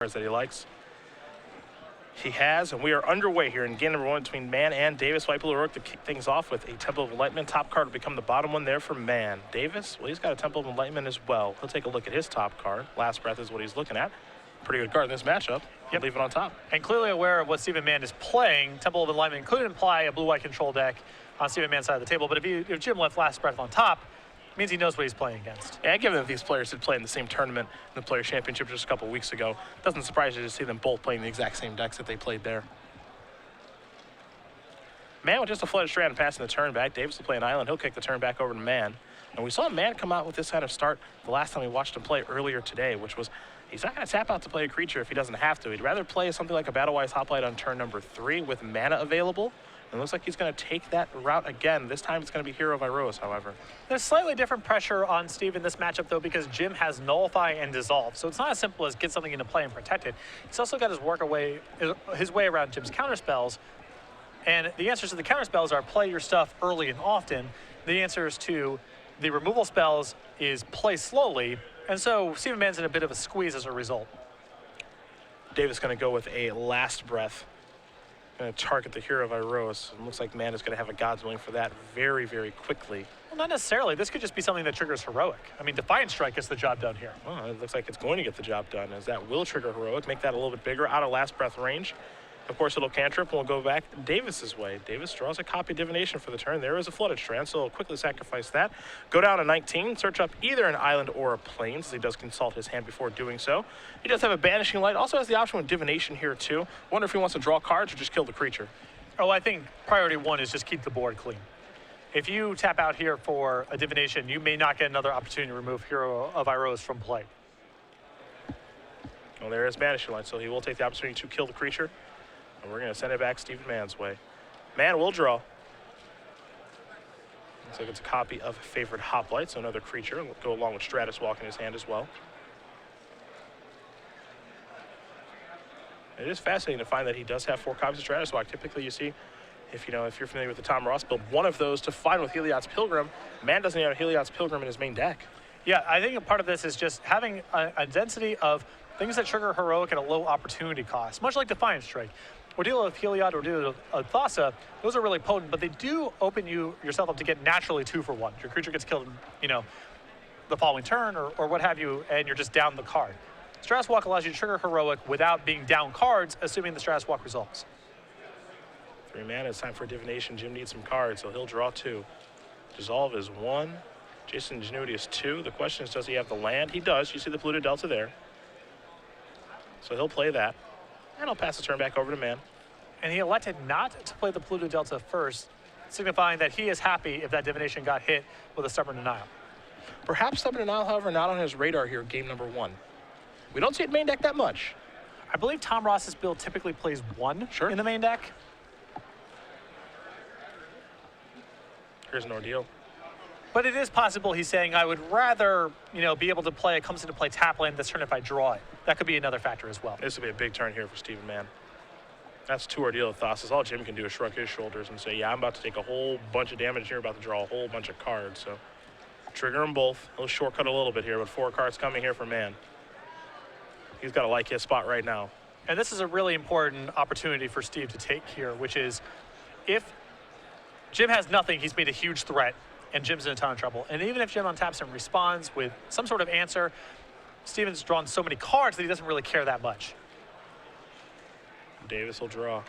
that he likes. He has, and we are underway here in game number 1 between Mann and Davis. White Blue Heroic to kick things off with a Temple of Enlightenment. Top card will become the bottom one there for Mann. Davis, well, he's got a Temple of Enlightenment as well. He'll take a look at his top card. Last Breath is what he's looking at. Pretty good card in this matchup. Yep. Leave it on top. And clearly aware of what Stephen Mann is playing. Temple of Enlightenment could imply a blue-white control deck on Stephen Mann's side of the table, but if Jim left Last Breath on top, it means he knows what he's playing against. Yeah, given that these players did play in the same tournament in the Players' Championship just a couple weeks ago, it doesn't surprise you to see them both playing the exact same decks that they played there. Mann with just a Flooded Strand passing the turn back. Davis will play an island. He'll kick the turn back over to Mann. And we saw Mann come out with this kind of start the last time we watched him play earlier today, which was he's not going to tap out to play a creature if he doesn't have to. He'd rather play something like a Battle-Wise Hoplite on turn number 3 with mana available. And it looks like he's going to take that route again. This time it's going to be Hero of Iroas, however. There's slightly different pressure on Steve in this matchup, though, because Jim has Nullify and Dissolve. So it's not as simple as get something into play and protect it. He's also got his way around Jim's counterspells. And the answers to the counterspells are play your stuff early and often. The answers to the removal spells is play slowly. And so Stephen Mann's in a bit of a squeeze as a result. Davis going to go with a Last Breath. Going to target the Hero of Iroas. It looks like Mann is going to have a God's Willing for that very, very quickly. Well, not necessarily. This could just be something that triggers Heroic. I mean, Defiant Strike gets the job done here. Well, it looks like it's going to get the job done, as that will trigger Heroic, make that a little bit bigger, out of Last Breath range. Of course, it'll cantrip, and we'll go back Davis's way. Davis draws a copy of Divination for the turn. There is a Flooded Strand, so he'll quickly sacrifice that. Go down to 19, search up either an island or a plains, as he does consult his hand before doing so. He does have a Banishing Light, also has the option with Divination here too. Wonder if he wants to draw cards or just kill the creature. Oh, I think priority 1 is just keep the board clean. If you tap out here for a Divination, you may not get another opportunity to remove Hero of Iroas from play. Well, there is Banishing Light, so he will take the opportunity to kill the creature. And we're going to send it back Stephen Mann's way. Mann will draw. Looks like it's a copy of Favorite Hoplite, so another creature. Will go along with Stratus Walk in his hand as well. It is fascinating to find that he does have 4 copies of Stratus Walk. Typically, you see, if you're familiar with the Tom Ross build, one of those to find with Heliod's Pilgrim. Mann doesn't have Heliod's Pilgrim in his main deck. Yeah, I think a part of this is just having a density of things that trigger Heroic at a low opportunity cost, much like Defiant Strike. Or deal with Heliod or deal with Thassa, those are really potent, but they do open yourself up to get naturally 2 for 1. Your creature gets killed, the following turn or what have you, and you're just down the card. Stratus Walk allows you to trigger Heroic without being down cards, assuming the Stratus Walk resolves. 3 mana, it's time for Divination. Jim needs some cards, so he'll draw 2. Dissolve is 1. Jason Ingenuity is 2. The question is, does he have the land? He does. You see the polluted delta there. So he'll play that. And I'll pass the turn back over to Mann. And he elected not to play the polluted delta first, signifying that he is happy if that Divination got hit with a Stubborn Denial. Perhaps Stubborn Denial, however, not on his radar here, game number 1. We don't see it main deck that much. I believe Tom Ross's build typically plays 1 in the main deck. Here's an ordeal. But it is possible he's saying, I would rather, be able to play, it comes into play tap land this turn if I draw it. That could be another factor as well. This would be a big turn here for Stephen Mann. That's 2 ordeal of Thassa's. All Jim can do is shrug his shoulders and say, yeah, I'm about to take a whole bunch of damage here, about to draw a whole bunch of cards. So trigger them both. He'll shortcut a little bit here, but 4 cards coming here for Mann. He's got to like his spot right now. And this is a really important opportunity for Steve to take here, which is if Jim has nothing, he's made a huge threat, and Jim's in a ton of trouble. And even if Jim untaps and responds with some sort of answer, Steven's drawn so many cards that he doesn't really care that much. Davis will draw.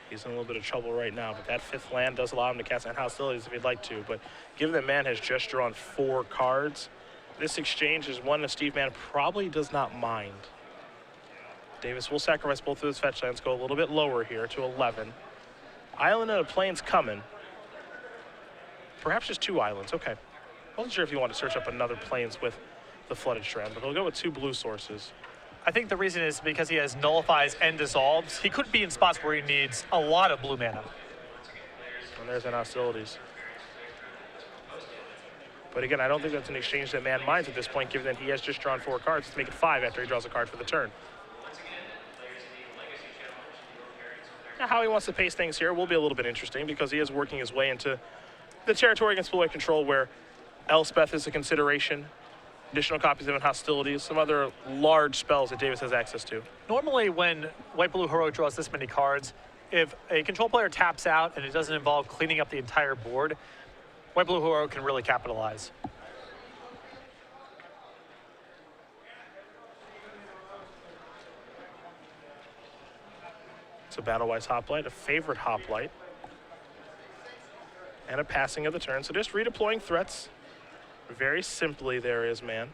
He's in a little bit of trouble right now, but that 5th land does allow him to cast End Hostilities if he'd like to. But given that Mann has just drawn 4 cards, this exchange is one that Steve Mann probably does not mind. Davis will sacrifice both of his fetch lands, go a little bit lower here to 11. Island and a plains coming. Perhaps just 2 islands, okay. Wasn't sure if you want to search up another plains with the Flooded Strand, but he'll go with 2 blue sources. I think the reason is because he has Nullifies and Dissolves. He could be in spots where he needs a lot of blue mana. And there's End Hostilities. But again, I don't think that's an exchange that Mann minds at this point, given that he has just drawn 4 cards to make it 5 after he draws a card for the turn. Now, how he wants to pace things here will be a little bit interesting because he is working his way into the territory against blue-white control where Elspeth is a consideration. additional copies of Hostilities, some other large spells that Davis has access to. Normally when White-Blue Heroic draws this many cards, if a control player taps out and it doesn't involve cleaning up the entire board, White-Blue Heroic can really capitalize. It's a Battle-Wise Hoplite, a favorite Hoplite, and a passing of the turn. So just redeploying threats. Very simply there is Mann.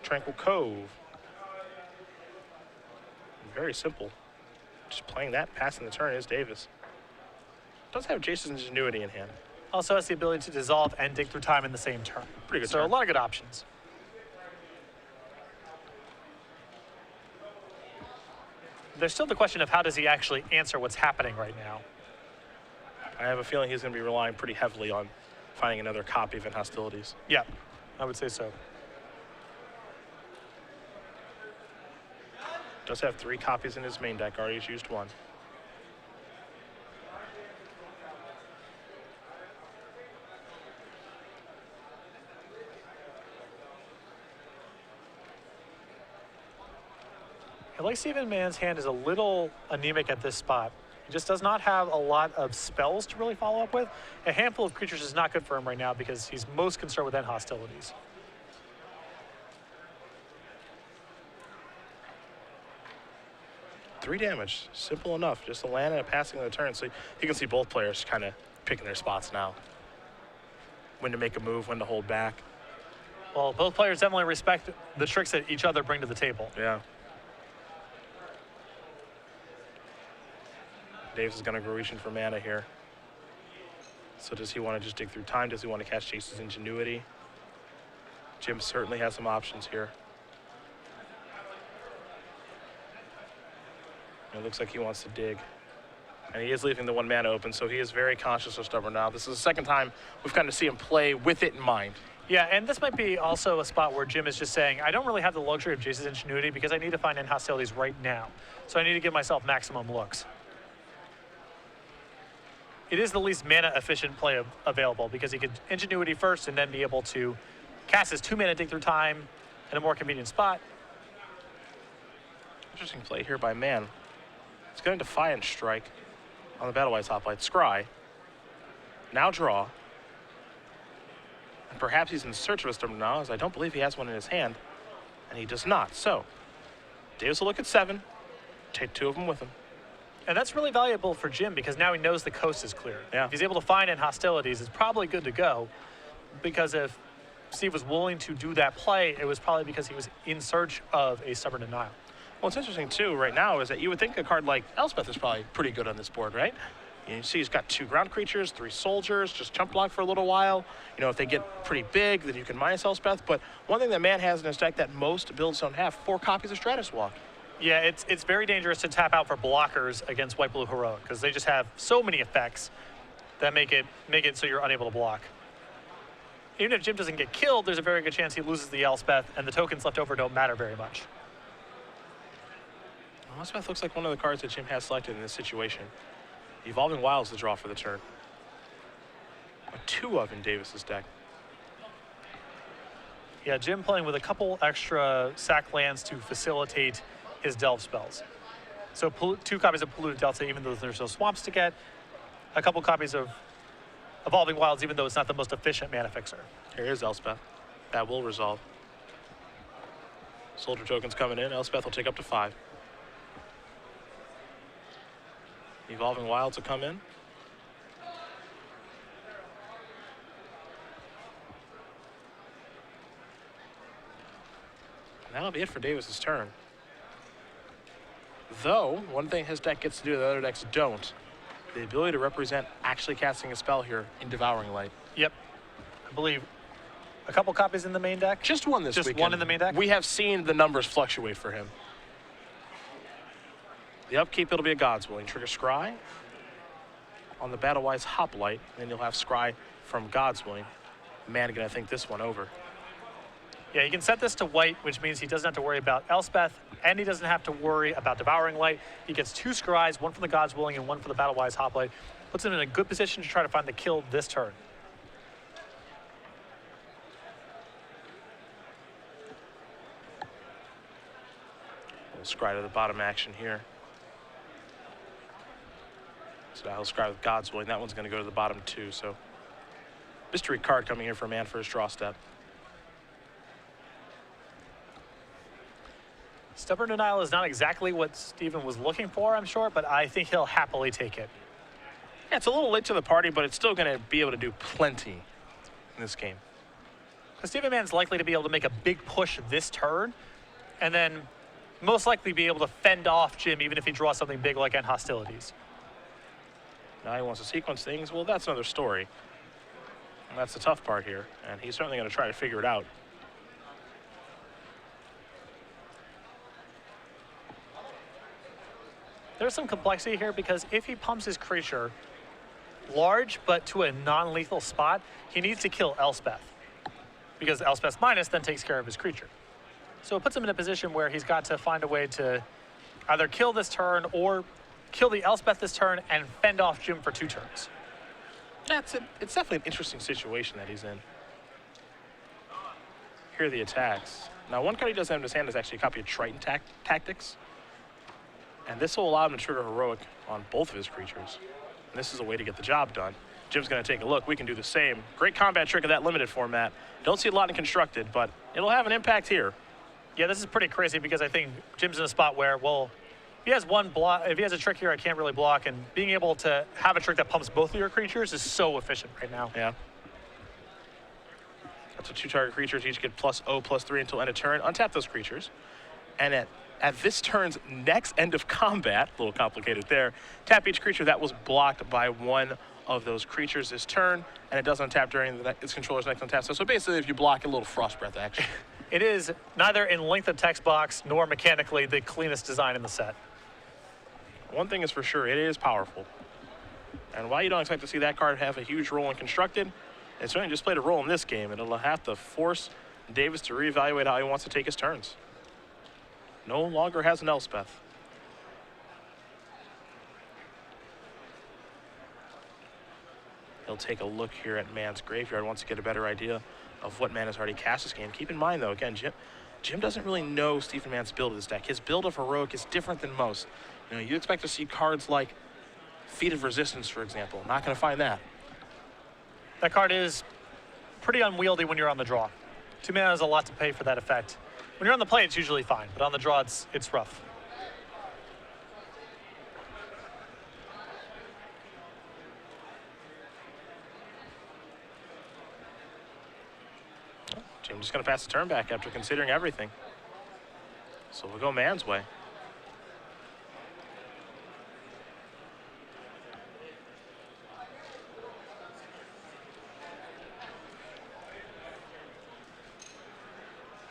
Tranquil Cove. Very simple. Just playing that, passing the turn is Davis. Does have Jason's Ingenuity in hand. Also has the ability to dissolve and dig through time in the same turn. Pretty good So turn. a lot of good options. There's still the question of how does he actually answer what's happening right now. I have a feeling he's going to be relying pretty heavily on finding another copy of Hostilities. Yeah, I would say so. Does have 3 copies in his main deck, already used 1. I like Steven Mann's hand is a little anemic at this spot. He just does not have a lot of spells to really follow up with. A handful of creatures is not good for him right now because he's most concerned with end hostilities. Three damage, simple enough. Just a land and a passing of the turn. So you can see both players kind of picking their spots now. When to make a move, when to hold back. Well, both players definitely respect the tricks that each other bring to the table. Yeah. Davis is going to go reaching for mana here. So does he want to just dig through time? Does he want to cast Jason's Ingenuity? Jim certainly has some options here. It looks like he wants to dig. And he is leaving the 1 mana open, so he is very conscious of Stubborn now. This is the second time we've kind of seen him play with it in mind. Yeah, and this might be also a spot where Jim is just saying, I don't really have the luxury of Jason's Ingenuity because I need to find end hostilities right now. So I need to give myself maximum looks. It is the least mana efficient play available because he could Ingenuity first and then be able to cast his 2 mana dig through time in a more convenient spot. Interesting play here by Mann. He's going to Defiant Strike on the Battle-Wise Hoplite. Scry. Now draw. And perhaps he's in search of a Stubborn now, as I don't believe he has one in his hand. And he does not. So, Davis will look at 7. Take 2 of them with him. And that's really valuable for Jim because now he knows the coast is clear. Yeah. If he's able to find end hostilities, it's probably good to go. Because if Steve was willing to do that play, it was probably because he was in search of a Stubborn Denial. What's interesting, too, right now is that you would think a card like Elspeth is probably pretty good on this board, right? You see he's got 2 ground creatures, 3 soldiers, just jump block for a little while. You know, if they get pretty big, then you can minus Elspeth. But one thing that Mann has in his deck that most builds don't have, 4 copies of Stratus Walk. Yeah, it's very dangerous to tap out for blockers against White Blue Heroic because they just have so many effects that make it so you're unable to block. Even if Jim doesn't get killed, there's a very good chance he loses the Elspeth, and the tokens left over don't matter very much. Elspeth looks like one of the cards that Jim has selected in this situation. Evolving Wilds the draw for the turn. 2 of in Davis's deck. Yeah, Jim playing with a couple extra sack lands to facilitate his delve spells. So 2 copies of Polluted Delta, even though there's no swamps to get. A couple copies of Evolving Wilds, even though it's not the most efficient mana fixer. Here is Elspeth. That will resolve. Soldier tokens coming in. Elspeth will take up to 5. Evolving Wilds will come in. And that'll be it for Davis's turn. Though, one thing his deck gets to do that other decks don't, the ability to represent actually casting a spell here in Devouring Light. Yep. I believe a couple copies in the main deck. Just one this Just weekend. one in the main deck? We have seen the numbers fluctuate for him. The upkeep, it'll be a God's Willing. Trigger Scry on the Battle-Wise Hoplite, and then you'll have Scry from God's Willing. Man, gonna think this one over. Yeah, he can set this to white, which means he doesn't have to worry about Elspeth, and he doesn't have to worry about Devouring Light. He gets 2 scries, one from the God's Willing and one for the Battle-Wise Hoplite. Puts him in a good position to try to find the kill this turn. We'll scry to the bottom action here. So I'll scry with God's Willing. That one's going to go to the bottom too. So mystery card coming here for Mann for his draw step. Stubborn Denial is not exactly what Steven was looking for, I'm sure, but I think he'll happily take it. Yeah, it's a little late to the party, but it's still going to be able to do plenty in this game. Because Steven Mann's likely to be able to make a big push this turn, and then most likely be able to fend off Jim even if he draws something big like End Hostilities. Now he wants to sequence things. Well, that's another story. And that's the tough part here, and he's certainly going to try to figure it out. There's some complexity here because if he pumps his creature large but to a non-lethal spot, he needs to kill Elspeth. Because Elspeth's minus then takes care of his creature. So it puts him in a position where he's got to find a way to either kill this turn or kill the Elspeth this turn and fend off Jim for 2 turns. It's definitely an interesting situation that he's in. Here are the attacks. Now, one card he doesn't have in his hand is actually a copy of Triton Tactics. And this will allow him to trigger Heroic on both of his creatures. And this is a way to get the job done. Jim's going to take a look. We can do the same. Great combat trick of that limited format. Don't see a lot in Constructed, but it'll have an impact here. Yeah, this is pretty crazy because I think Jim's in a spot where, well, if he has one block, if he has a trick here, I can't really block, and being able to have a trick that pumps both of your creatures is so efficient right now. Yeah. That's 2 target creatures each get +0/+3 until end of turn. Untap those creatures. And at this turn's next end of combat, a little complicated there, tap each creature that was blocked by one of those creatures this turn, and it does untap during its controller's next untap. So basically, if you block, a little Frost Breath action. It is neither in length of text box nor mechanically the cleanest design in the set. One thing is for sure, it is powerful. And while you don't expect to see that card have a huge role in Constructed, it's certainly just played a role in this game, and it'll have to force Davis to reevaluate how he wants to take his turns. No longer has an Elspeth. He'll take a look here at Mann's graveyard, wants to get a better idea of what Mann has already cast this game. Keep in mind, though, again, Jim doesn't really know Steven Mann's build of this deck. His build of Heroic is different than most. You know, you expect to see cards like Feat of Resistance, for example. Not going to find that. That card is pretty unwieldy when you're on the draw. 2 mana is a lot to pay for that effect. When you're on the play, it's usually fine, but on the draw, it's rough. Jim's just going to pass the turn back after considering everything. So we'll go Mann's way.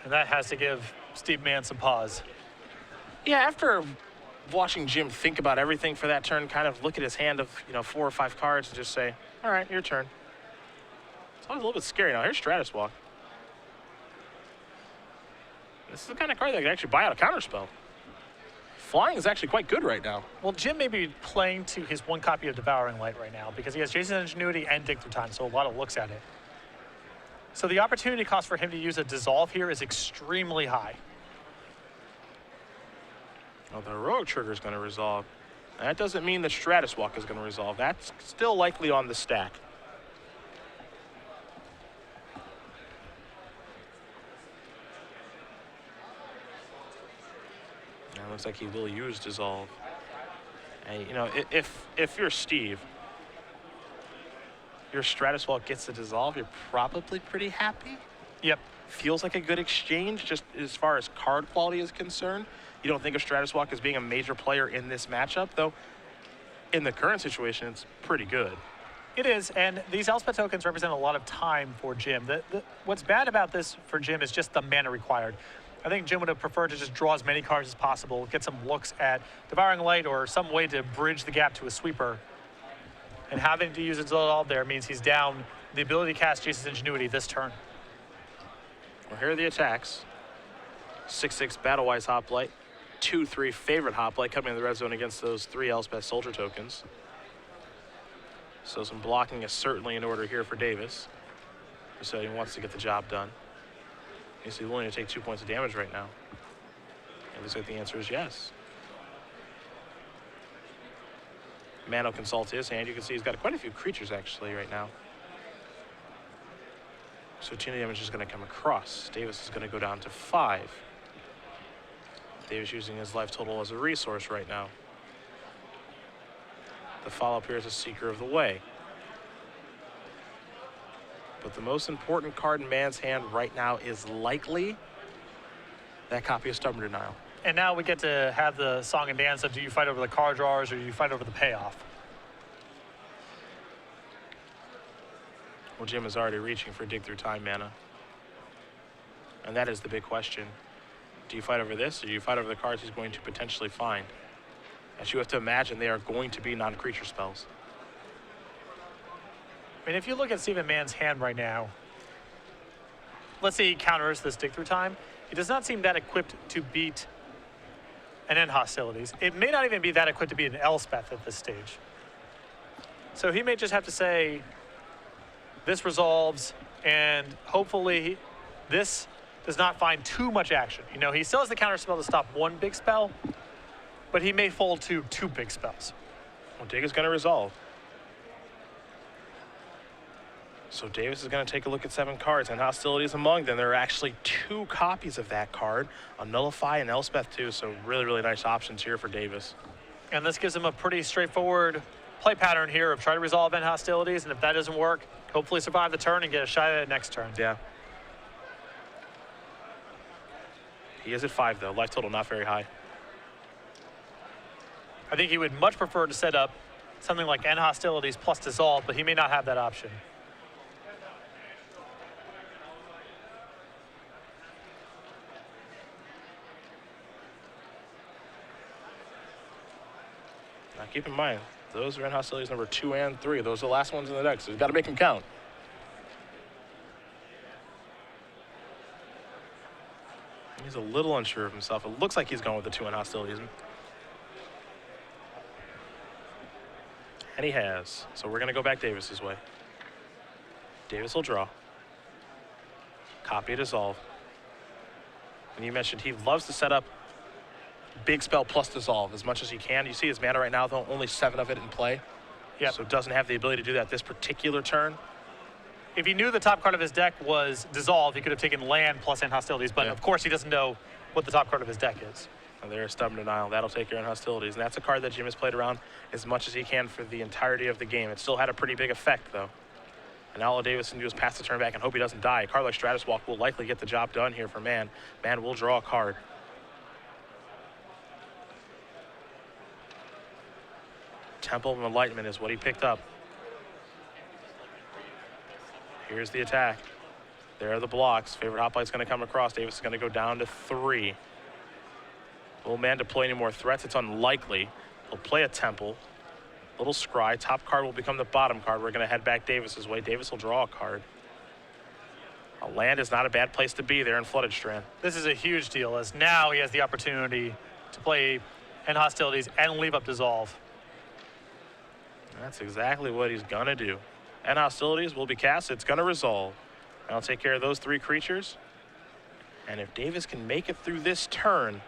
And that has to give Steve Mann some pause. Yeah, after watching Jim think about everything for that turn, kind of look at his hand of 4 or 5 cards and just say, all right, your turn. It's always a little bit scary. Now here's Stratus Walk. This is the kind of card that can actually buy out a counterspell. Flying is actually quite good right now. Well, Jim may be playing to his 1 copy of Devouring Light right now because he has Jason's Ingenuity and Dig Through Time, so a lot of looks at it. So the opportunity cost for him to use a Dissolve here is extremely high. Well, the Heroic trigger is going to resolve. That doesn't mean the Stratus Walk is going to resolve. That's still likely on the stack. Now it looks like he will use Dissolve. And, if you're Steve, your Stratus Walk gets the Dissolve, you're probably pretty happy. Yep. Feels like a good exchange just as far as card quality is concerned. You don't think of Stratus Walk as being a major player in this matchup, though in the current situation, it's pretty good. It is, and these Elspeth tokens represent a lot of time for Jim. What's bad about this for Jim is just the mana required. I think Jim would have preferred to just draw as many cards as possible, get some looks at Devouring Light or some way to bridge the gap to a sweeper. And having to use Dissolve there means he's down the ability to cast Jason's Ingenuity this turn. Well, here are the attacks. 6/6 Battle-Wise Hoplite. 2/3 Favorite Hoplite coming in the red zone against those 3 Elspeth Soldier tokens. So some blocking is certainly in order here for Davis. So he wants to get the job done. Is he willing to take 2 points of damage right now? It looks like the answer is yes. Mann will consult his hand. You can see he's got quite a few creatures actually right now. So 2 damage is going to come across. Davis is going to go down to 5. Davis using his life total as a resource right now. The follow-up here is a Seeker of the Way. But the most important card in Mann's hand right now is likely that copy of Stubborn Denial. And now we get to have the song and dance of do you fight over the card drawers or do you fight over the payoff? Well, Jim is already reaching for Dig Through Time mana. And that is the big question. Do you fight over this or do you fight over the cards he's going to potentially find? As you have to imagine, they are going to be non-creature spells. I mean, if you look at Stephen Mann's hand right now, let's say he counters this Dig Through Time. He does not seem that equipped to beat an End Hostilities. It may not even be that equipped to beat an Elspeth at this stage. So he may just have to say, this resolves, and hopefully this does not find too much action. You know, he still has the counter spell to stop 1 big spell, but he may fold to 2 big spells. Well, Dig is going to resolve. So Davis is going to take a look at 7 cards, and Hostilities among them. There are actually 2 copies of that card, a Nullify and Elspeth too, so really, really nice options here for Davis. And this gives him a pretty straightforward play pattern here of try to resolve End Hostilities, and if that doesn't work, hopefully survive the turn and get a shot at it next turn. Yeah. He is at 5 though, life total not very high. I think he would much prefer to set up something like End Hostilities plus Dissolve, but he may not have that option. Now keep in mind, those are End Hostilities number 2 and 3. Those are the last ones in the deck, so you've got to make them count. He's a little unsure of himself. It looks like he's going with the 2 End Hostilities. And he has. So we're going to go back Davis's way. Davis will draw. Copy, Dissolve. And you mentioned he loves to set up big spell plus Dissolve as much as he can. You see his mana right now, though, only 7 of it in play. Yep. So doesn't have the ability to do that this particular turn. If he knew the top card of his deck was Dissolve, he could have taken land plus End Hostilities, but of course he doesn't know what the top card of his deck is. And there's Stubborn Denial. That'll take care of Hostilities. And that's a card that Jim has played around as much as he can for the entirety of the game. It still had a pretty big effect, though. And all Davis can do is pass the turn back and hope he doesn't die. A card like Stratus Walk will likely get the job done here for Mann. Mann will draw a card. Temple of Enlightenment is what he picked up. Here's the attack. There are the blocks. Favorite Hoplite's going to come across. Davis is going to go down to 3. Will Mann deploy any more threats? It's unlikely. He'll play a Temple. Little Scry. Top card will become the bottom card. We're going to head back Davis's way. Davis will draw a card. A land is not a bad place to be there in Flooded Strand. This is a huge deal, as now he has the opportunity to play End Hostilities and leave up Dissolve. That's exactly what he's going to do. End Hostilities will be cast. It's going to resolve. And I'll take care of those 3 creatures. And if Davis can make it through this turn,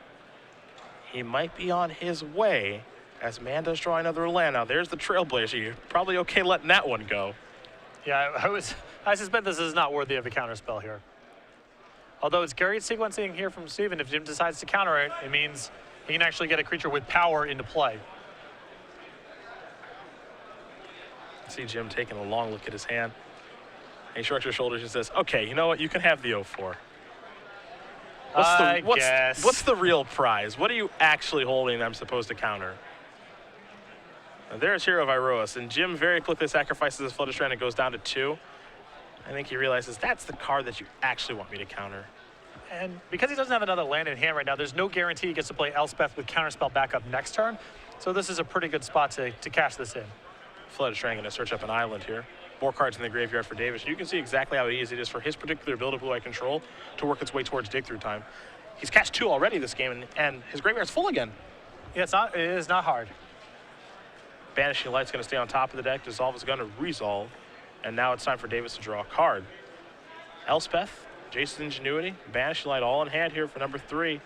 he might be on his way as Mann does draw another land. Now, there's the Trailblazer. You're probably okay letting that one go. Yeah, I suspect this is not worthy of a counterspell here. Although it's carried sequencing here from Steven. If Jim decides to counter it, it means he can actually get a creature with power into play. See Jim taking a long look at his hand. He shrugs his shoulders and says, okay, you know what? You can have the 0-4. What's the real prize? What are you actually holding that I'm supposed to counter? Now, there's Hero of Iroas, and Jim very quickly sacrifices his Flooded Strand and goes down to 2. I think he realizes that's the card that you actually want me to counter. And because he doesn't have another land in hand right now, there's no guarantee he gets to play Elspeth with counterspell backup next turn. So this is a pretty good spot to cash this in. Flooded Strand going to search up an island here. More cards in the graveyard for Davis. You can see exactly how easy it is for his particular build of blue-eye control to work its way towards dig-through time. He's cast 2 already this game, and his graveyard's full again. Yeah, it is not hard. Banishing Light's going to stay on top of the deck. Dissolve is going to resolve. And now it's time for Davis to draw a card. Elspeth, Jason's Ingenuity, Banishing Light all in hand here for number 3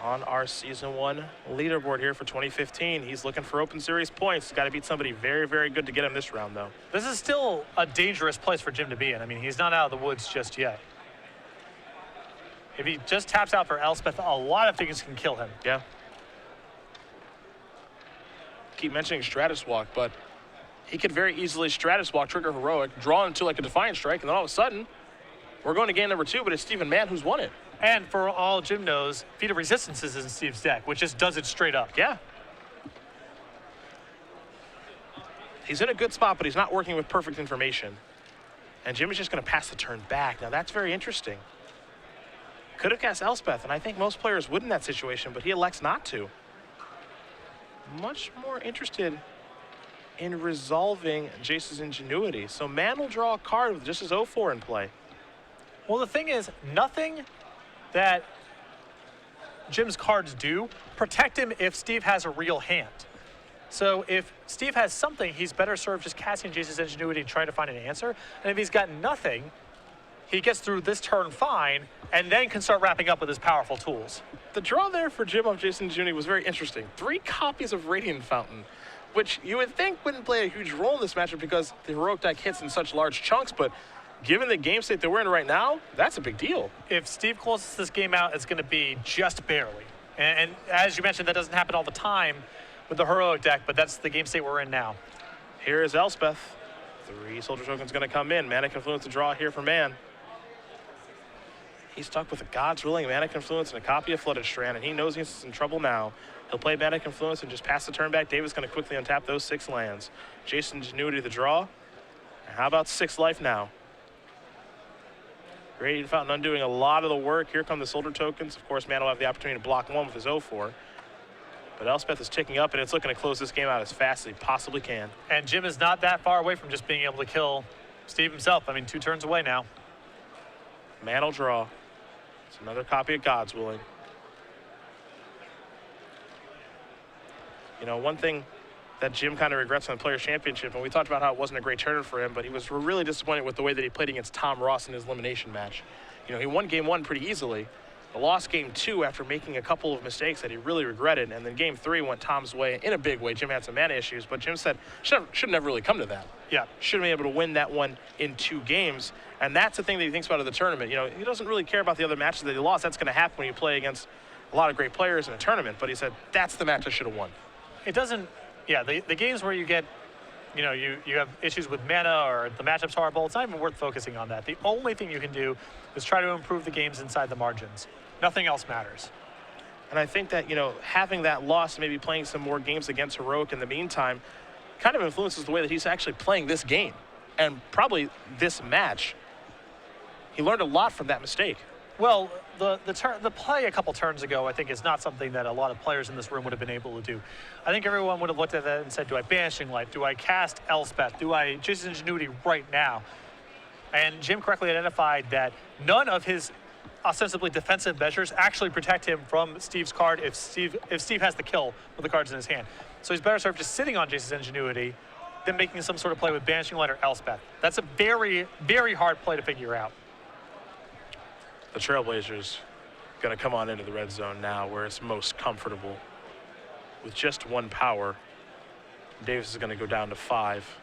on our Season 1 leaderboard here for 2015. He's looking for Open Series points. He's got to beat somebody very, very good to get him this round, though. This is still a dangerous place for Jim to be in. I mean, he's not out of the woods just yet. If he just taps out for Elspeth, a lot of things can kill him. Yeah. Keep mentioning Stratus Walk, but he could very easily Stratus Walk, trigger Heroic, draw into like a Defiant Strike, and then all of a sudden, we're going to game number 2, but it's Stephen Mann who's won it. And for all Jim knows, Feat of Resistance is in Steve's deck, which just does it straight up. Yeah. He's in a good spot, but he's not working with perfect information. And Jim is just going to pass the turn back. Now, that's very interesting. Could have cast Elspeth, and I think most players would in that situation, but he elects not to. Much more interested in resolving Jace's Ingenuity. So Mann will draw a card with just his 0-4 in play. Well, the thing is, nothing that Jim's cards do protect him if Steve has a real hand. So if Steve has something, he's better served just casting Jace's Ingenuity and trying to find an answer. And if he's got nothing, he gets through this turn fine and then can start wrapping up with his powerful tools. The draw there for Jim off Jason's Ingenuity was very interesting. 3 copies of Radiant Fountain, which you would think wouldn't play a huge role in this matchup because the Heroic deck hits in such large chunks, but given the game state that we're in right now, that's a big deal. If Steve closes this game out, it's going to be just barely. And as you mentioned, that doesn't happen all the time with the Heroic deck, but that's the game state we're in now. Here is Elspeth. 3 Soldier Tokens going to come in. Mana Confluence to draw here for Mann. He's stuck with a God's Willing, Mana Confluence, and a copy of Flooded Strand, and he knows he's in trouble now. He'll play Mana Confluence and just pass the turn back. Davis going to quickly untap those 6 lands. Jason's Ingenuity the draw. And how about 6 life now? Radiant Fountain undoing a lot of the work. Here come the Soldier Tokens. Of course, Mann will have the opportunity to block 1 with his 0-4. But Elspeth is ticking up, and it's looking to close this game out as fast as he possibly can. And Jim is not that far away from just being able to kill Steve himself. I mean, 2 turns away now. Mann will draw. It's another copy of God's Willing. You know, one thing that Jim kind of regrets on the Players' Championship, and we talked about how it wasn't a great tournament for him, but he was really disappointed with the way that he played against Tom Ross in his elimination match. You know, he won Game 1 pretty easily, but lost Game 2 after making a couple of mistakes that he really regretted, and then Game 3 went Tom's way in a big way. Jim had some mana issues, but Jim said, should never really come to that. Yeah. Should have been able to win that one in 2 games, and that's the thing that he thinks about in the tournament. You know, he doesn't really care about the other matches that he lost. That's going to happen when you play against a lot of great players in a tournament, but he said, that's the match I should have won. It doesn't, yeah, the games where you get, you know, you have issues with mana or the matchup's horrible, it's not even worth focusing on that. The only thing you can do is try to improve the games inside the margins. Nothing else matters. And I think that, you know, having that loss, maybe playing some more games against Heroic in the meantime, kind of influences the way that he's actually playing this game and probably this match. He learned a lot from that mistake. Well, the play a couple turns ago, I think, is not something that a lot of players in this room would have been able to do. I think everyone would have looked at that and said, do I Banishing Light? Do I cast Elspeth? Do I Jason's Ingenuity right now? And Jim correctly identified that none of his ostensibly defensive measures actually protect him from Steve's card if Steve has the kill with the cards in his hand. So he's better served just sitting on Jason's Ingenuity than making some sort of play with Banishing Light or Elspeth. That's a very, very hard play to figure out. The Trailblazers going to come on into the red zone now where it's most comfortable. With just 1 power, Davis is going to go down to 5.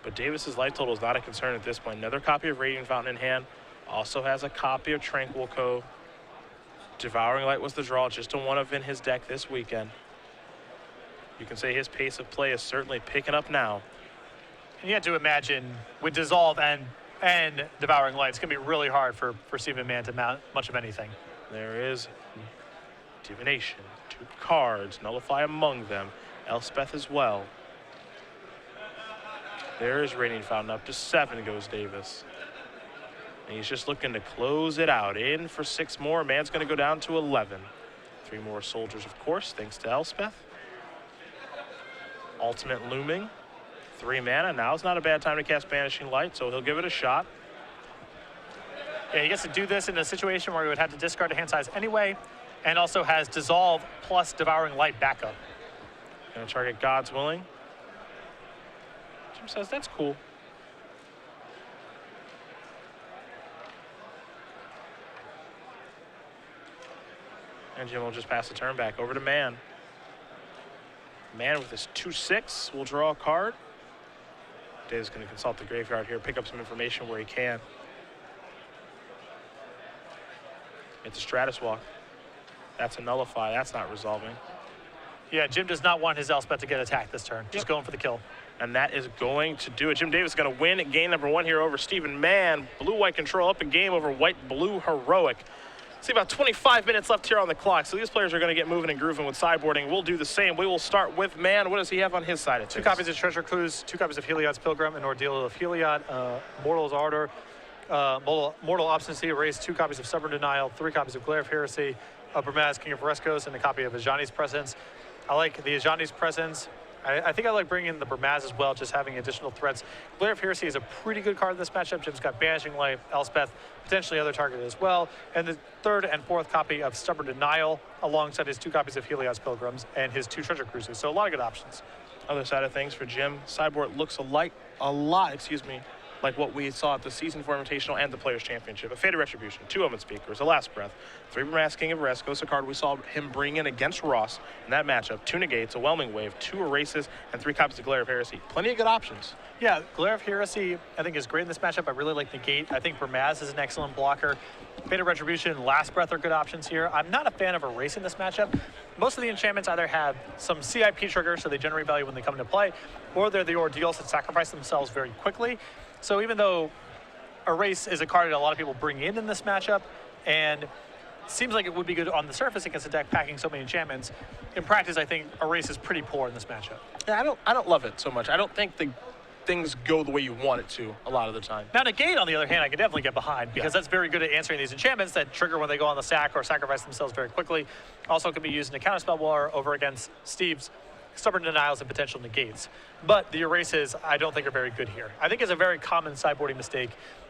But Davis's life total is not a concern at this point. Another copy of Radiant Fountain in hand. Also has a copy of Tranquil Cove. Devouring Light was the draw, just a 1 of in his deck this weekend. You can say his pace of play is certainly picking up now. And you have to imagine with Dissolve and Devouring Light, it's going to be really hard for Stephen Mann to mount much of anything. There is Divination, 2 cards, Nullify among them, Elspeth as well. There is Radiant Fountain, up to 7 goes Davis. And he's just looking to close it out. In for 6 more, Mann's going to go down to 11. 3 more soldiers, of course, thanks to Elspeth. Ultimate looming. 3 mana. Now's not a bad time to cast Banishing Light, so he'll give it a shot. Yeah, he gets to do this in a situation where he would have to discard a hand size anyway, and also has Dissolve plus Devouring Light backup. Gonna target God's Willing. Jim says that's cool. And Jim will just pass the turn back over to Mann. Mann with his 2/6 will draw a card. Dave's going to consult the graveyard here, pick up some information where he can. It's a Stratus Walk. That's a Nullify. That's not resolving. Yeah, Jim does not want his Elspeth to get attacked this turn. Just going for the kill. And that is going to do it. Jim Davis is going to win game number 1 here over Stephen Mann. Blue-white control up in game over white-blue heroic. See, about 25 minutes left here on the clock, so these players are going to get moving and grooving with sideboarding. We'll do the same. We will start with Mann. What does he have on his side of things? 2 copies of Treasure Clues, 2 copies of Heliod's Pilgrim, an Ordeal of Heliod, Mortal's Ardor, Mortal Obstinacy, erase 2 copies of Stubborn Denial, 3 copies of Glare of Heresy, Bramaz, King of Rescos, and a copy of Ajani's Presence. I like the Ajani's Presence. I think I like bringing in the Bramaz as well, just having additional threats. Glare of Heresy is a pretty good card in this matchup. Jim's got Banishing Light, Elspeth, potentially other target as well. And the 3rd and 4th copy of Stubborn Denial, alongside his 2 copies of Heliod's Pilgrims and his 2 Treasure Cruises. So a lot of good options. Other side of things for Jim, sideboard looks a lot, like what we saw at the Season 4 Invitational and the Players' Championship. A Faded Retribution, 2 Omen Speakers, a Last Breath, 3 Bramaz, King of Rescos, a card we saw him bring in against Ross in that matchup, 2 Negates, a Whelming Wave, 2 Erases, and 3 copies of Glare of Heresy. Plenty of good options. Yeah, Glare of Heresy, I think, is great in this matchup. I really like Negate. I think Bramaz is an excellent blocker. Faded Retribution, Last Breath are good options here. I'm not a fan of Erase in this matchup. Most of the enchantments either have some CIP trigger, so they generate value when they come into play, or they're the Ordeals that sacrifice themselves very quickly. So even though Erase is a card that a lot of people bring in this matchup, and seems like it would be good on the surface against a deck packing so many enchantments, in practice, I think Erase is pretty poor in this matchup. Yeah, I don't love it so much. I don't think things go the way you want it to a lot of the time. Now, Negate, on the other hand, I can definitely get behind because that's very good at answering these enchantments that trigger when they go on the sack or sacrifice themselves very quickly. Also can be used in a counterspell war over against Steve's Stubborn Denials and potential Negates. But the Erases, I don't think are very good here. I think it's a very common sideboarding mistake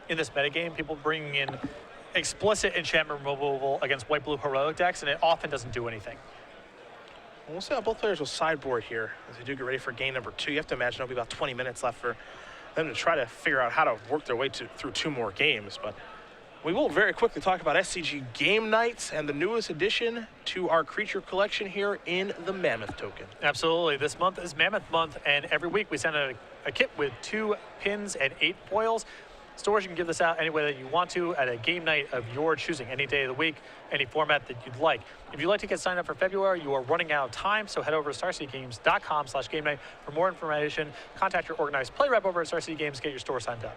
in this metagame, people bringing in explicit enchantment removal against white-blue heroic decks, and it often doesn't do anything. We'll see how both players will sideboard here as they do get ready for game number 2. You have to imagine there'll be about 20 minutes left for them to try to figure out how to work their way through 2 more games. But we will very quickly talk about SCG Game Nights and the newest addition to our creature collection here in the Mammoth token. Absolutely. This month is Mammoth Month, and every week we send out a kit with 2 pins and 8 foils. Stores, you can give this out any way that you want to at a game night of your choosing, any day of the week, any format that you'd like. If you'd like to get signed up for February, you are running out of time, so head over to StarCityGames.com/game night for more information. Contact your organized play rep over at Star City Games, get your store signed up.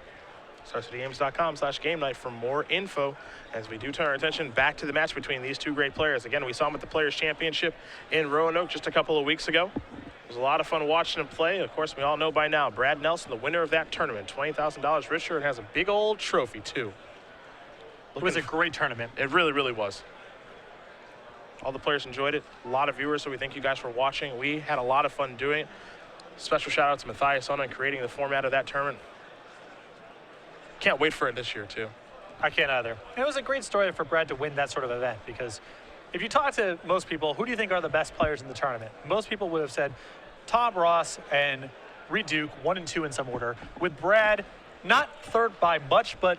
StarCityGames.com/game night for more info as we do turn our attention back to the match between these 2 great players. Again, we saw them at the Players' Championship in Roanoke just a couple of weeks ago. It was a lot of fun watching him play. Of course, we all know by now, Brad Nelson, the winner of that tournament, $20,000 richer, and has a big old trophy, too. It was a great tournament. It really, really was. All the players enjoyed it. A lot of viewers, so we thank you guys for watching. We had a lot of fun doing it. Special shout out to Matthias on creating the format of that tournament. Can't wait for it this year, too. I can't either. And it was a great story for Brad to win that sort of event because if you talk to most people, who do you think are the best players in the tournament? Most people would have said Tom Ross and Reed Duke, 1 and 2 in some order, with Brad not third by much, but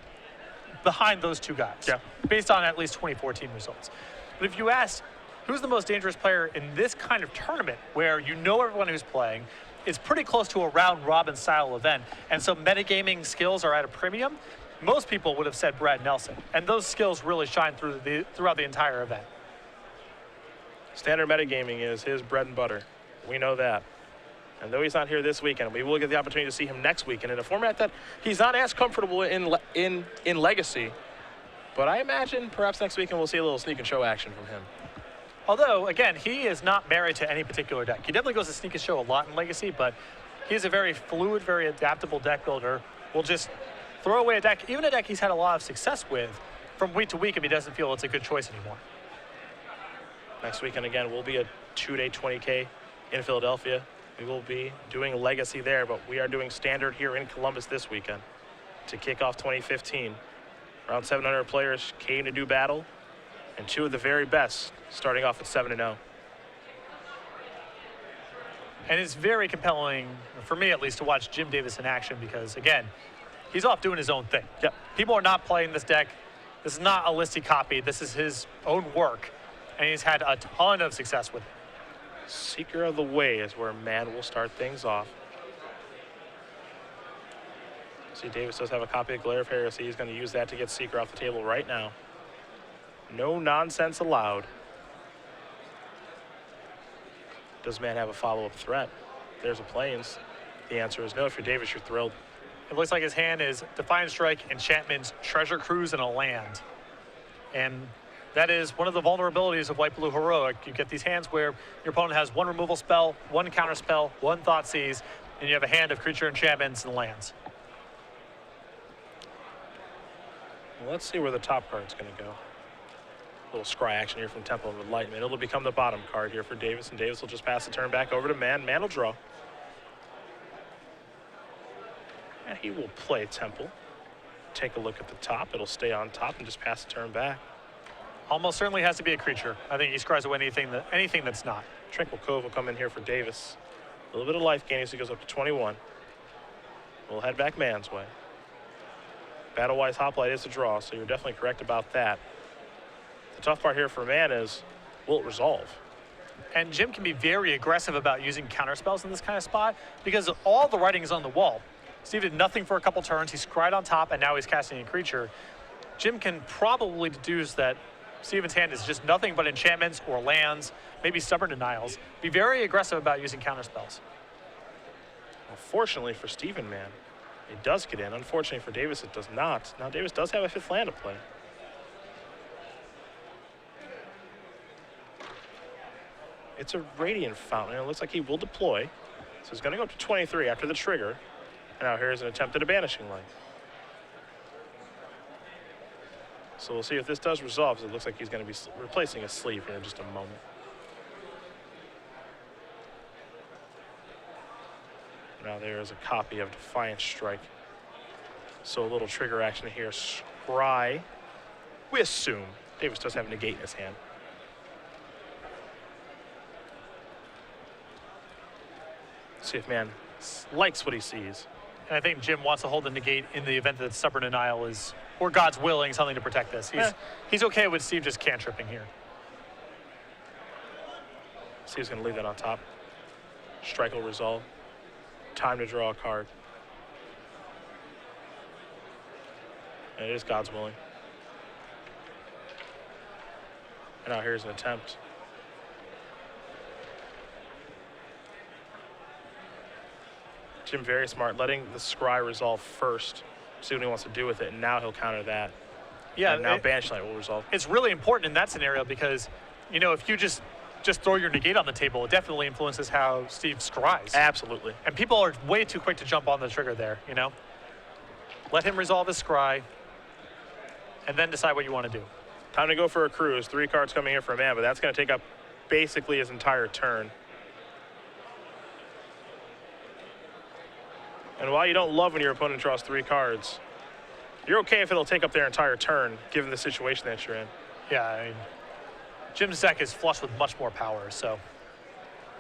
behind those 2 guys, based on at least 2014 results. But if you ask who's the most dangerous player in this kind of tournament where you know everyone who's playing, it's pretty close to a round-robin style event, and so metagaming skills are at a premium, most people would have said Brad Nelson, and those skills really shine throughout the entire event. Standard metagaming is his bread and butter. We know that. And though he's not here this weekend, we will get the opportunity to see him next weekend in a format that he's not as comfortable in Legacy. But I imagine perhaps next weekend we'll see a little sneak and show action from him. Although, again, he is not married to any particular deck. He definitely goes to sneak and show a lot in Legacy, but he's a very fluid, very adaptable deck builder. Will just throw away a deck, even a deck he's had a lot of success with, from week to week if he doesn't feel it's a good choice anymore. Next weekend, again, will be a 2-day 20K in Philadelphia. We will be doing Legacy there, but we are doing Standard here in Columbus this weekend to kick off 2015. Around 700 players came to do battle, and 2 of the very best starting off at 7-0. And it's very compelling, for me at least, to watch Jim Davis in action because, again, he's off doing his own thing. Yep. People are not playing this deck. This is not a list he copied. This is his own work, and he's had a ton of success with it. Seeker of the Way is where Mann will start things off. See, Davis does have a copy of Glare of Heresy. He's going to use that to get Seeker off the table right now. No nonsense allowed. Does Mann have a follow-up threat? There's a Plains. The answer is no. If you're Davis, you're thrilled. It looks like his hand is Defiant Strike, Enchantments, Treasure Cruise, and a land. And that is one of the vulnerabilities of White Blue Heroic. You get these hands where your opponent has 1 removal spell, 1 counter spell, 1 Thoughtseize, and you have a hand of creature enchantments and lands. Well, let's see where the top card's going to go. A little scry action here from Temple of Enlightenment. It'll become the bottom card here for Davis, and Davis will just pass the turn back over to Mann. Mann will draw. And he will play Temple. Take a look at the top. It'll stay on top and just pass the turn back. Almost certainly has to be a creature. I think he scries away anything that's not. Tranquil Cove will come in here for Davis. A little bit of life gain as he goes up to 21. We'll head back Mann's way. Battle-wise Hoplite is a draw, so you're definitely correct about that. The tough part here for Mann is, will it resolve? And Jim can be very aggressive about using counterspells in this kind of spot because all the writing is on the wall. Steve did nothing for a couple turns. He scried on top, and now he's casting a creature. Jim can probably deduce that Steven's hand is just nothing but enchantments or lands, maybe stubborn denials. Be very aggressive about using counterspells. Fortunately for Steven Mann, it does get in. Unfortunately for Davis, it does not. Now Davis does have a 5th land to play. It's a Radiant Fountain, and it looks like he will deploy. So he's going to go up to 23 after the trigger. And now here's an attempt at a Banishing Light. So we'll see if this does resolve. It looks like he's going to be replacing a sleeve here in just a moment. Now there is a copy of Defiant Strike. So a little trigger action here. Scry. We assume Davis does have Negate in his hand. See if Mann likes what he sees. And I think Jim wants to hold the negate in the event that stubborn denial is, or God's willing, something to protect this. He's okay with Steve just cantripping here. Steve's going to leave that on top. Strike will resolve. Time to draw a card. And it is God's willing. And now here's an attempt. Jim very smart, letting the scry resolve first. See what he wants to do with it, and now he'll counter that. Yeah. And now Banish Light will resolve. It's really important in that scenario because, you know, if you just throw your negate on the table, it definitely influences how Steve scries. Absolutely. And people are way too quick to jump on the trigger there, you know? Let him resolve his scry, and then decide what you want to do. Time to go for a cruise. 3 cards coming here for a man, but that's going to take up basically his entire turn. And while you don't love when your opponent draws 3 cards, you're okay if it'll take up their entire turn, given the situation that you're in. Yeah, I mean, Jim's deck is flush with much more power, so.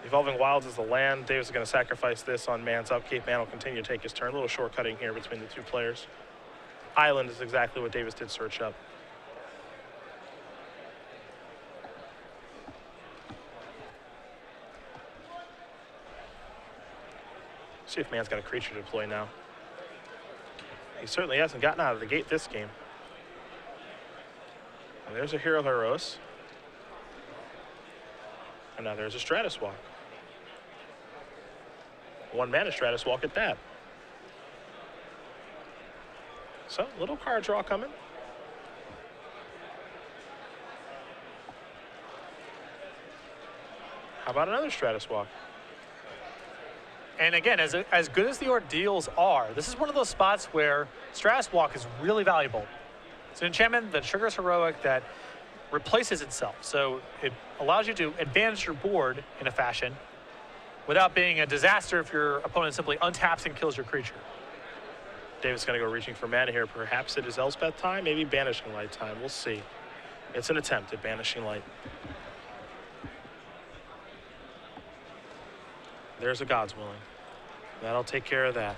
Evolving Wilds is the land. Davis is going to sacrifice this on Mann's upkeep. Mann will continue to take his turn. A little shortcutting here between the 2 players. Island is exactly what Davis did search up. See if Mann's got a creature to deploy now. He certainly hasn't gotten out of the gate this game. And there's a Hero Heroes. And now there's a Stratus Walk. 1 mana Stratus Walk at that. So, little card draw coming. How about another Stratus Walk? And again, as good as the ordeals are, this is one of those spots where Stratus Walk is really valuable. It's an enchantment that triggers heroic that replaces itself. So it allows you to advantage your board in a fashion. without being a disaster if your opponent simply untaps and kills your creature. Davis going to go reaching for mana here. Perhaps it is Elspeth time, maybe Banishing Light time. We'll see. It's an attempt at Banishing Light. There's a God's Willing. That'll take care of that.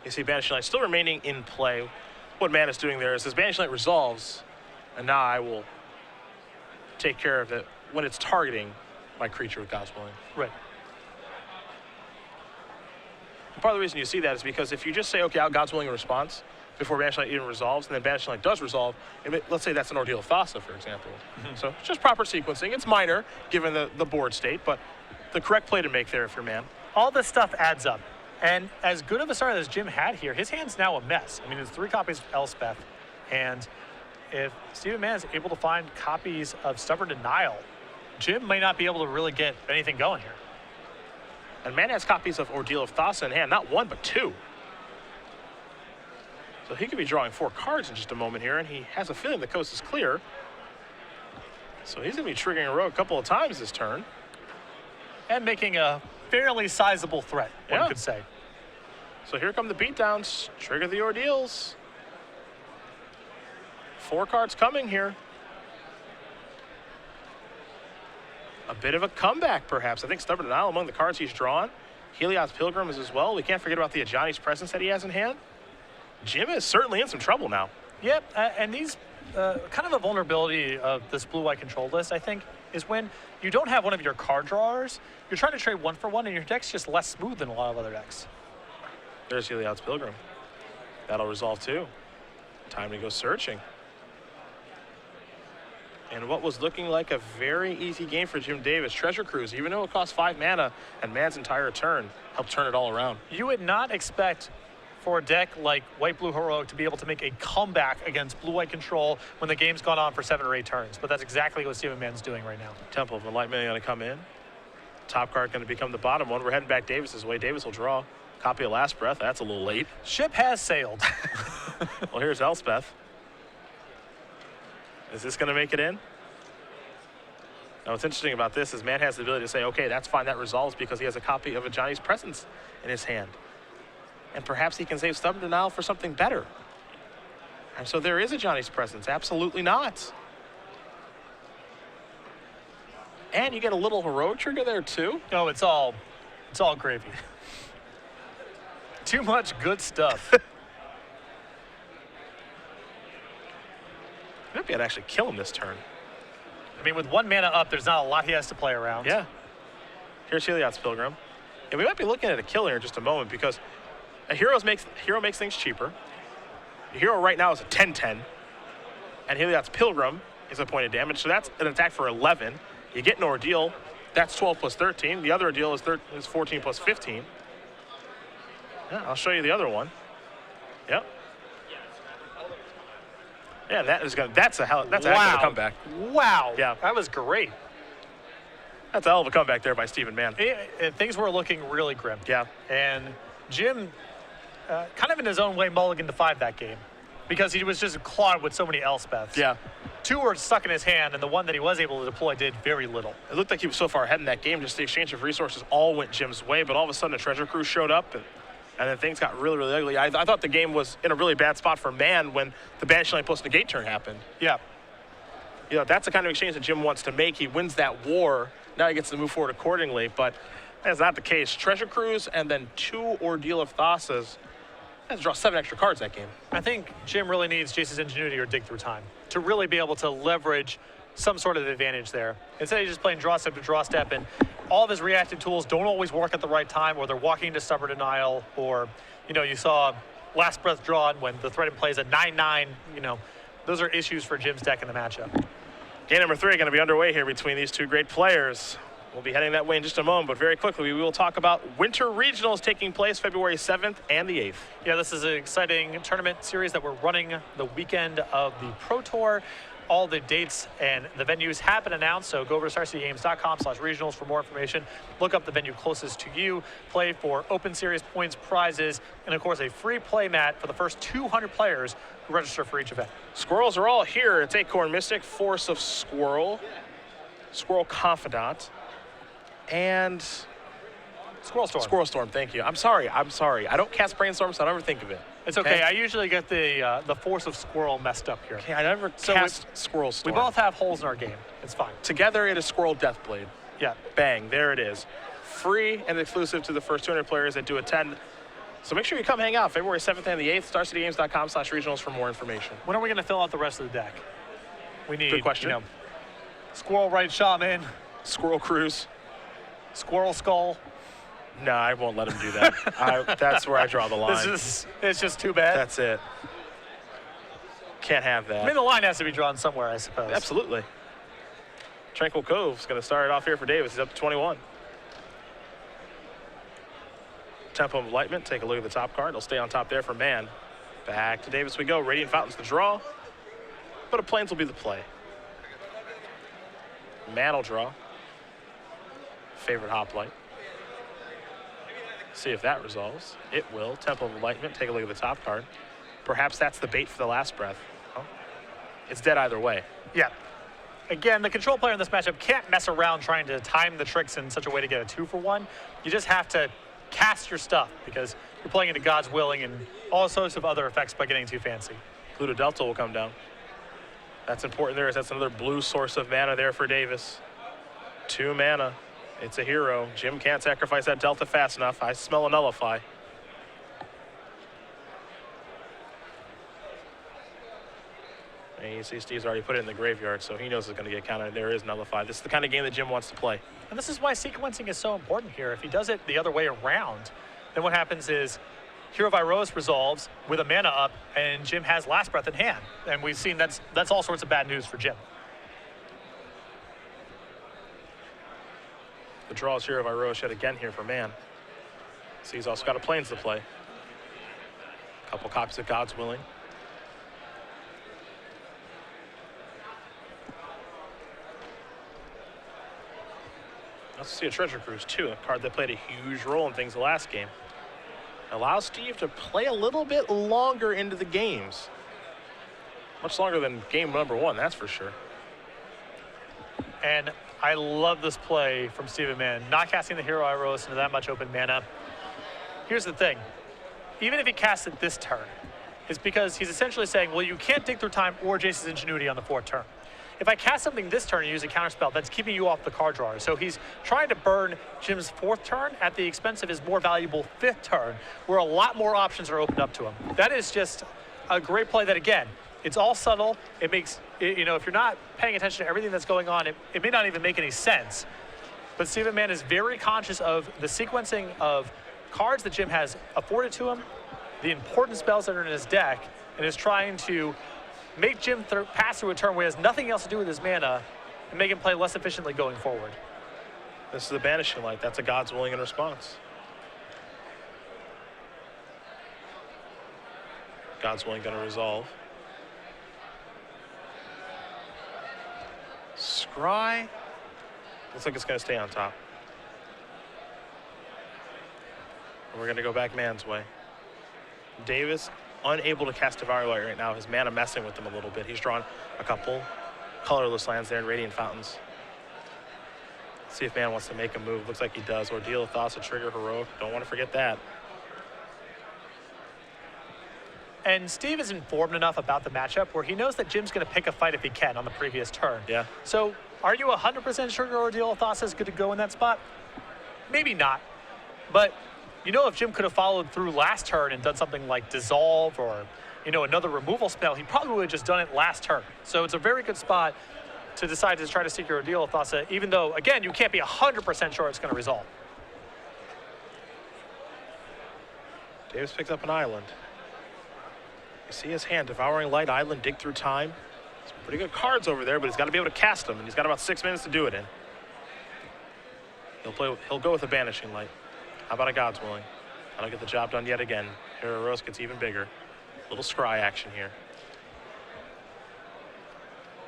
You see Banishing Light still remaining in play. What Man is doing there is as Banishing Light resolves, and now I will take care of it when it's targeting my creature with God's Willing. Right. And part of the reason you see that is because if you just say, okay, God's Willing in response before Banishing Light even resolves, and then Banishing Light does resolve, let's say that's an Ordeal of Thassa, for example. So it's just proper sequencing. It's minor, given the board state, but the correct play to make there if you're Man. All this stuff adds up. And as good of a start as Jim had here, his hand's now a mess. I mean, there's 3 copies of Elspeth, and if Stephen Mann is able to find copies of Stubborn Denial, Jim may not be able to really get anything going here. And Man has copies of Ordeal of Thassa in hand, not 1, but 2. So he could be drawing 4 cards in just a moment here, and he has a feeling the coast is clear. So he's going to be triggering a row a couple of times this turn. And making a fairly sizable threat, one could say. So here come the beatdowns. Trigger the ordeals. 4 cards coming here. A bit of a comeback, perhaps. I think Stubborn Denial among the cards he's drawn. Heliod's Pilgrim is as well. We can't forget about the Ajani's Presence that he has in hand. Jim is certainly in some trouble now. Yep, and these kind of a vulnerability of this blue-white control list, I think, is when you don't have one of your card drawers, you're trying to trade 1 for 1, and your deck's just less smooth than a lot of other decks. There's Heliod's Pilgrim. That'll resolve too. Time to go searching. And what was looking like a very easy game for Jim Davis, Treasure Cruise, even though it cost 5 mana and Man's entire turn, helped turn it all around. You would not expect for a deck like White-Blue Heroic to be able to make a comeback against blue-white control when the game's gone on for 7 or 8 turns. But that's exactly what Stephen Mann's doing right now. Temple of Enlightenment going to come in. Top card going to become the bottom one. We're heading back Davis's way. Davis will draw. Copy of Last Breath. That's a little late. Ship has sailed. Well, here's Elspeth. Is this going to make it in? Now, what's interesting about this is Man has the ability to say, okay, that's fine, that resolves because he has a copy of Ajani's Presence in his hand. And perhaps he can save Stubborn Denial for something better. And so there is Ajani's Presence. Absolutely not. And you get a little heroic trigger there, too. Oh, it's all gravy. Too much good stuff. Maybe I'd actually kill him this turn. I mean, with 1 mana up, there's not a lot he has to play around. Yeah. Here's Heliod's Pilgrim. And we might be looking at a kill here in just a moment because a hero makes things cheaper. The hero right now is a 10-10. And Heliod's Pilgrim is a point of damage. So that's an attack for 11. You get an ordeal. That's 12 plus 13. The other ordeal is 14 plus 15. Yeah, I'll show you the other one. Yep. Yeah, that's a heck of a comeback. Wow. Yeah. That was great. That's a hell of a comeback there by Stephen Mann. Things were looking really grim. Yeah. And Jim, kind of in his own way, mulliganed to 5 that game because he was just clawed with so many Elspeths. Yeah. 2 were stuck in his hand, and the one that he was able to deploy did very little. It looked like he was so far ahead in that game, just the exchange of resources all went Jim's way, but all of a sudden a Treasure Cruise showed up, and then things got really, really ugly. I thought the game was in a really bad spot for Man when the Banishing Light plus negate turn happened. Yeah. You know, that's the kind of exchange that Jim wants to make. He wins that war. Now he gets to move forward accordingly, but that's not the case. Treasure Cruise and then 2 Ordeal of Thassas. He has to draw 7 extra cards that game. I think Jim really needs Jace's Ingenuity or Dig Through Time to really be able to leverage some sort of advantage there. Instead of just playing draw step to draw step, and all of his reactive tools don't always work at the right time, or they're walking into Stubborn Denial, or, you know, you saw Last Breath drawn when the threat in play is at 9-9. You know, those are issues for Jim's deck in the matchup. Game number 3 going to be underway here between these 2 great players. We'll be heading that way in just a moment, but very quickly we will talk about Winter Regionals taking place February 7th and the 8th. Yeah, this is an exciting tournament series that we're running the weekend of the Pro Tour. All the dates and the venues have been announced, so go over to starcitygames.com/regionals for more information. Look up the venue closest to you, play for Open Series points, prizes, and of course a free play mat for the first 200 players who register for each event. Squirrels are all here. It's Acorn Mystic, Force of Squirrel, Squirrel Confidant, and Squirrel Storm. Squirrel Storm, thank you. I'm sorry. I don't cast Brainstorm, so I don't ever think of it. It's okay. I usually get the force of squirrel messed up here. Okay, I never cast Squirrel Storm. We both have holes in our game. It's fine. Together, it is Squirrel Deathblade. Yeah. Bang, there it is. Free and exclusive to the first 200 players that do attend. So make sure you come hang out February 7th and the 8th, starcitygames.com/regionals for more information. When are we going to fill out the rest of the deck? We need, Good question. you know, Squirrel Right Shaman, Squirrel Cruise. Squirrel Skull. No, I won't let him do that. That's where I draw the line. It's just too bad. That's it. Can't have that. I mean, the line has to be drawn somewhere, I suppose. Absolutely. Tranquil Cove's going to start it off here for Davis. He's up to 21. Tempo of Enlightenment. Take a look at the top card. It'll stay on top there for Mann. Back to Davis we go. Radiant Fountain's the draw. But a Plains will be the play. Mann will draw. Favorite Hoplite. See if that resolves. It will. Temple of Enlightenment. Take a look at the top card. Perhaps that's the bait for the last breath. Oh. It's dead either way. Yeah. Again, the control player in this matchup can't mess around trying to time the tricks in such a way to get a 2-for-1. You just have to cast your stuff because you're playing into God's Willing and all sorts of other effects by getting too fancy. Pluto Delta will come down. That's important there, as that's another blue source of mana there for Davis. 2 mana. It's a hero. Jim can't sacrifice that Delta fast enough. I smell a Nullify. And you see Steve's already put it in the graveyard, so he knows it's going to get counted. There is Nullify. This is the kind of game that Jim wants to play. And this is why sequencing is so important here. If he does it the other way around, then what happens is Hero of Iroas resolves with a mana up, and Jim has Last Breath in hand. And we've seen that's all sorts of bad news for Jim. The draw is Hero of Iroas yet again here for Mann. So he's also got a Plains to play. A couple copies of God's Willing. Let's see a Treasure Cruise too, a card that played a huge role in things the last game. Allows Steve to play a little bit longer into the games. Much longer than game number 1, that's for sure. And I love this play from Steven Mann, not casting the Hero Iroas into that much open mana. Here's the thing. Even if he casts it this turn, it's because he's essentially saying, well, you can't dig through time or Jace's Ingenuity on the 4th turn. If I cast something this turn and use a counterspell, that's keeping you off the card drawer. So he's trying to burn Jim's 4th turn at the expense of his more valuable 5th turn, where a lot more options are opened up to him. That is just a great play that, again, it's all subtle. It makes, you know, if you're not paying attention to everything that's going on, it may not even make any sense. But Steven Mann is very conscious of the sequencing of cards that Jim has afforded to him, the important spells that are in his deck, and is trying to make Jim pass through a turn where he has nothing else to do with his mana and make him play less efficiently going forward. This is the Banishing Light. That's a God's Willing in response. God's Willing going to resolve. Scry. Looks like it's going to stay on top. And we're going to go back Mann's way. Davis unable to cast Devouring Light right now. His mana messing with him a little bit. He's drawn a couple colorless lands there in Radiant Fountains. Let's see if Mann wants to make a move. Looks like he does. Ordeal of Thassa, trigger Heroic. Don't want to forget that. And Steve is informed enough about the matchup where he knows that Jim's going to pick a fight if he can on the previous turn. Yeah. So are you 100% sure Ordeal of Thassa is good to go in that spot? Maybe not. But you know, if Jim could have followed through last turn and done something like Dissolve or, you know, another removal spell, he probably would have just done it last turn. So it's a very good spot to decide to try to seek your Ordeal of Thassa, even though, again, you can't be 100% sure it's going to resolve. Davis picked up an island. You see his hand, Devouring Light, Island, Dig Through Time. Some pretty good cards over there, but he's got to be able to cast them, and he's got about 6 minutes to do it in. He'll go with a Banishing Light. How about a God's Willing? That'll get the job done yet again. Hero Rose gets even bigger. Little scry action here.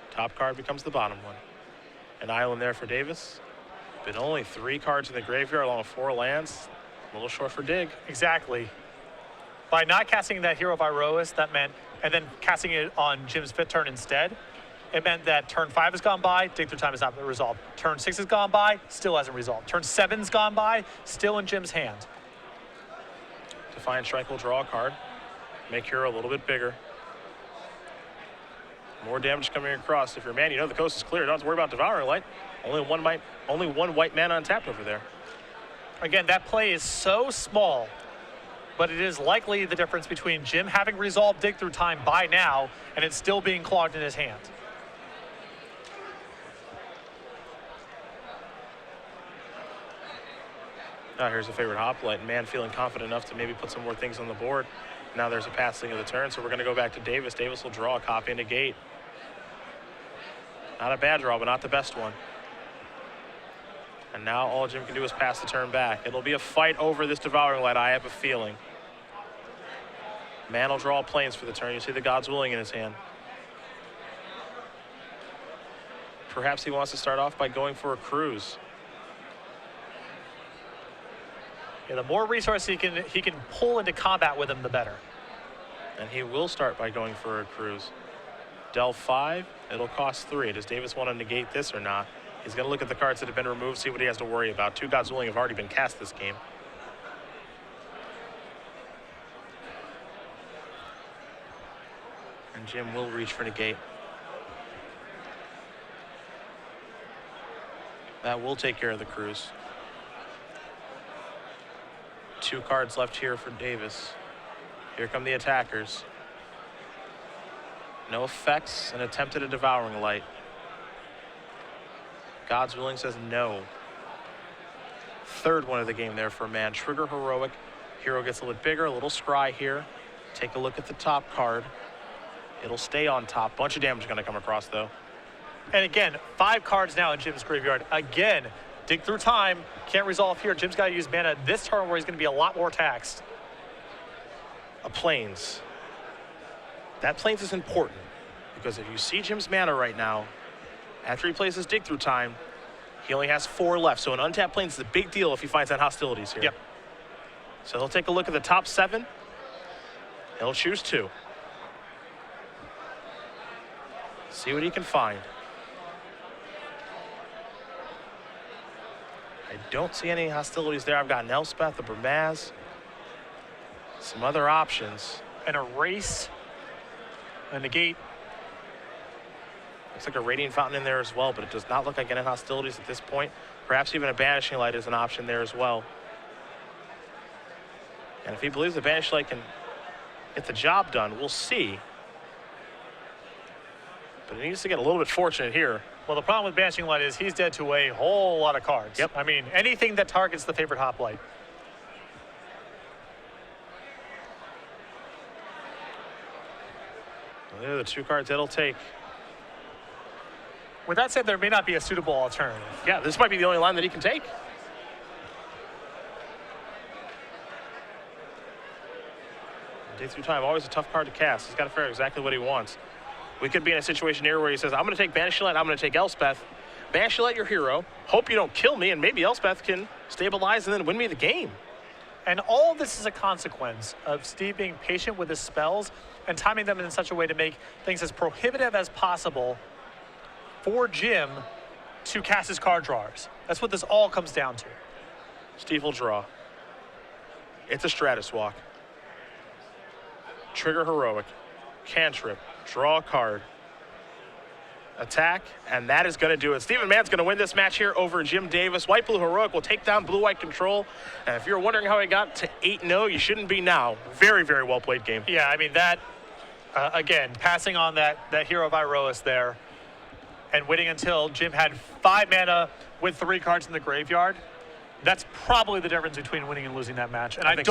Top card becomes the bottom one. An island there for Davis. But only 3 cards in the graveyard along with 4 lands. A little short for Dig. Exactly. By not casting that Hero of Iroas, that meant, and then casting it on Jim's 5th turn instead, it meant that turn 5 has gone by, dig through time has not been resolved. Turn 6 has gone by, still hasn't resolved. Turn 7's gone by, still in Jim's hand. Defiant Strike will draw a card, make hero a little bit bigger. More damage coming across. If you're Mann, you know the coast is clear. Don't have to worry about Devouring Light. Only one white mana untapped over there. Again, that play is so small, but it is likely the difference between Jim having resolved dig through time by now and it still being clogged in his hand. Here's a favorite hoplite. Mann feeling confident enough to maybe put some more things on the board. Now there's a passing of the turn, so we're going to go back to Davis. Davis will draw a copy and negate. Not a bad draw, but not the best one. And now all Jim can do is pass the turn back. It'll be a fight over this Devouring Light, I have a feeling. Mann will draw Plains for the turn. You see the God's Willing in his hand. Perhaps he wants to start off by going for a cruise. Yeah, the more resources he can pull into combat with him, the better. And he will start by going for a cruise. Delve 5, it'll cost 3. Does Davis want to negate this or not? He's going to look at the cards that have been removed, see what he has to worry about. 2 God's Willing have already been cast this game. And Jim will reach for negate. That will take care of the cruise. 2 cards left here for Davis. Here come the attackers. No effects, and attempted a Devouring Light. God's Willing says no. Third one of the game there for Mann. Trigger Heroic. Hero gets a little bit bigger, a little scry here. Take a look at the top card. It'll stay on top. Bunch of damage going to come across, though. And again, 5 cards now in Jim's graveyard. Again, dig through time. Can't resolve here. Jim's got to use mana this turn where he's going to be a lot more taxed. A Plains. That Plains is important because if you see Jim's mana right now, after he plays his dig through time, he only has 4 left. So an untapped Plains is a big deal if he finds that hostilities here. Yep. So he'll take a look at the top 7. He'll choose 2. See what he can find. I don't see any hostilities there. I've got an Elspeth, a Bramaz, some other options. And a race, a negate. Looks like a Radiant Fountain in there as well, but it does not look like any hostilities at this point. Perhaps even a Banishing Light is an option there as well. And if he believes the Banishing Light can get the job done, we'll see. But he needs to get a little bit fortunate here. Well, the problem with Banishing Light is he's dead to a whole lot of cards. Yep. I mean, anything that targets the favorite hoplite. Well, there are the 2 cards it'll take. With that said, there may not be a suitable alternative. Yeah, this might be the only line that he can take. Dig through time, always a tough card to cast. He's got to figure out exactly what he wants. We could be in a situation here where he says, I'm going to take Banishing Light, I'm going to take Elspeth. Banishing Light your hero. Hope you don't kill me, and maybe Elspeth can stabilize and then win me the game. And all of this is a consequence of Steve being patient with his spells and timing them in such a way to make things as prohibitive as possible for Jim to cast his card drawers. That's what this all comes down to. Steve will draw. It's a Stratus Walk. Trigger Heroic. Cantrip. Draw a card. Attack, and that is going to do it. Steven Mann's going to win this match here over Jim Davis. White-Blue Heroic will take down Blue-White Control. And if you're wondering how he got to 8-0, you shouldn't be now. Very, very well-played game. Yeah, I mean, that, again, passing on that Hero of Iroas there and waiting until Jim had 5 mana with 3 cards in the graveyard, that's probably the difference between winning and losing that match. And I don't